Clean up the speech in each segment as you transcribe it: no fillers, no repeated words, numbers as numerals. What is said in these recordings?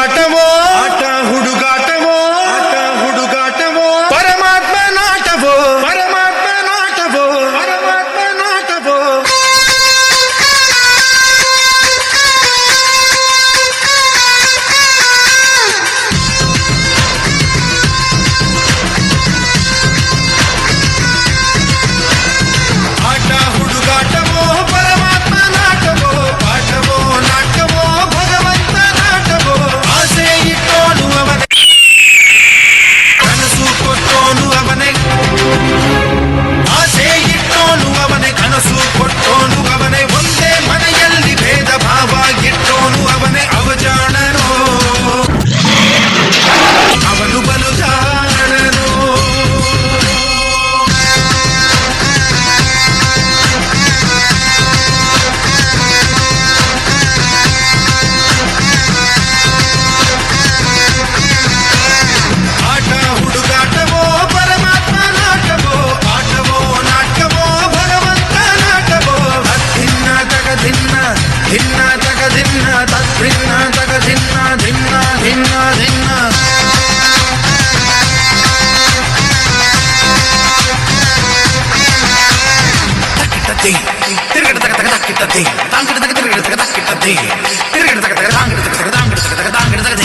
ಹುಡುಗಾಟವೋ ಆಟ ಹುಡುಗಾಟವೋ ಆಟ ಹುಡುಗಾಟವೋ ಪರಮಾತ್ಮ ನಾಟವೋ ಪರಮಾತ್ಮ ನಾಟವೋ ಪರಮಾತ್ಮ ನಾಟವೋ ಆಟ ಹುಡುಗಾಟವೋ ಪರಮಾತ್ಮ ನಾಟವೋ ಪಾಠವೋ ನಾಟವೋ ಭಗವಂತ ನಾಟವೋ ಆಸೆ ಇಟ್ಟೋನು ಅವನೇ ಕನಸು ಕೊಟ್ಟೋನು ಅವನೇ ಆಸೆ ಇಟ್ಟೋನು ಅವನೇ ಕನಸು ಕೊಟ್ಟೋನು ಅವನೇ ಒಂದೇ ಮನೆಯಲ್ಲಿ ಭೇದ ಭಾವ ಇಟ್ಟೋನು ಅವನೇ ಅವಜಾಣನೋ ಅವನು ಬಲು ಜಾಣನೋ ಆಟ ಹುಡುಗಾಟವೋ ಪರಮಾತ್ಮ ನಾಟವೋ ಪಾಠವೋ ನಾಟವೋ ಭಗವಂತ ನಾಟವೋ ಧಿನ್ನ ತಗ ಧಿನ್ನ ಧಿನ್ನ ತಗ ಧಿನ್ನ ತದ್ಭಿನ್ನ ತಗ ಧಿನ್ನ ಧಿನ್ನ ಧಿನ್ನ ಧಿನ್ನ ತಕ್ಕಿಟ್ಟತಿ ತಿರುಗಡ ತಗ ತಗ ತಕ್ಕಿಟ್ಟತಿ ತಾಂಗಿಡ ತಗ ತಿರುಗಡ ತಗ ತಕ್ಕಿಟ್ಟತಿ ತಿರುಗಡ ತಗ ತಗ ತಾಂಗಿಡ ತಗ ತಗ ತಾಂಗಿಡ ತಗ ತಗ ತಾಂಗಿಡ ತಗ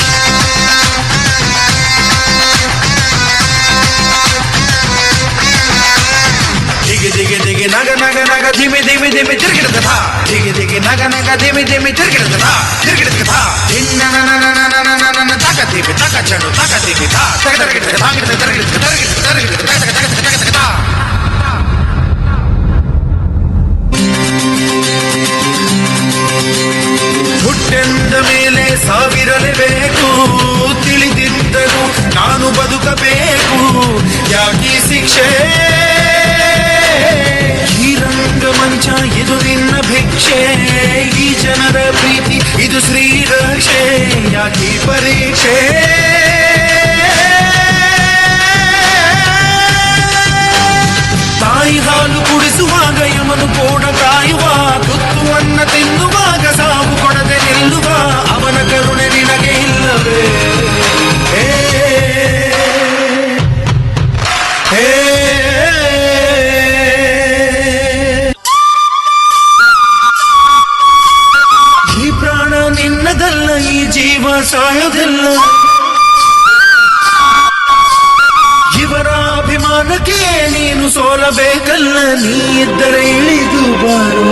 ದಿಗಿ ದಿಗಿ ದಿಗಿ ನಗ ನಗ ನಗ ಧಿಮಿ ಧಿಮಿ ಧಿಮಿ ತಿರುಗಿಡದ ಧಾ ದಿಗಿ ದಿಗಿ ನಗ ನಗ ಧಿಮಿ ಧಿಮಿ ತಿರುಗಿಡದ ಧಾ ತಿರುಗಿಡದ ಧಾ ಧಿನ್ನ ನನ ನನ ನನ ನನ ನನ ತಕ ದಿಮಿ ತಕ ಚಂಡು ತಕ ದಿಮಿ ಧಾ ತಕ ತರಗಿಡದ ತಾಂಗಿಡ ತಗ ತರಗಿಡದ ತರಗಿಡದ ತರಗಿಡದ ತಕ ತಕ ತಕ ತಕ ತಕ ಧಾ ಹುಟ್ಟೆಂದ ಮೇಲೆ ಸಾವಿರಲೇಬೇಕು ತಿಳಿದಿದ್ದರೂ ನಾನು ಬದುಕಬೇಕು ಯಾಕೀ ಶಿಕ್ಷೆ ಈ ರಂಗಮಂಚ ಇದು ನಿನ್ನ ಭಿಕ್ಷೆ ಈ ಜನರ ಪ್ರೀತಿ ಇದು ಶ್ರೀರಕ್ಷೆ ಯಾಕೀ ಪರೀಕ್ಷೆ ತಾಯಿ ಹಾಲು ಕುಡಿಸುವಾಗ ಯಮನು ಕೋಣ ಕಾಯುವ ತುತ್ತುವನ್ನ ತಿನ್ನುವಾಗ ಸಾವು ಕೊಡದೆ ನಿಲ್ಲುವ ಅವನ ಕರುಣೆ ನಿನಗೆ ಇಲ್ಲವೇ ಹೇ ಹೇ ಈ ಪ್ರಾಣ ನಿನ್ನದಲ್ಲ ಈ ಜೀವ ಸಾಯೋದಿಲ್ಲ ಇವರ ಅಭಿಮಾನಕ್ಕೆ ನೀನು ಸೋಲಬೇಕಲ್ಲ ನೀ ಇದ್ದರೆ ಇಳಿದು ಬಾರೋ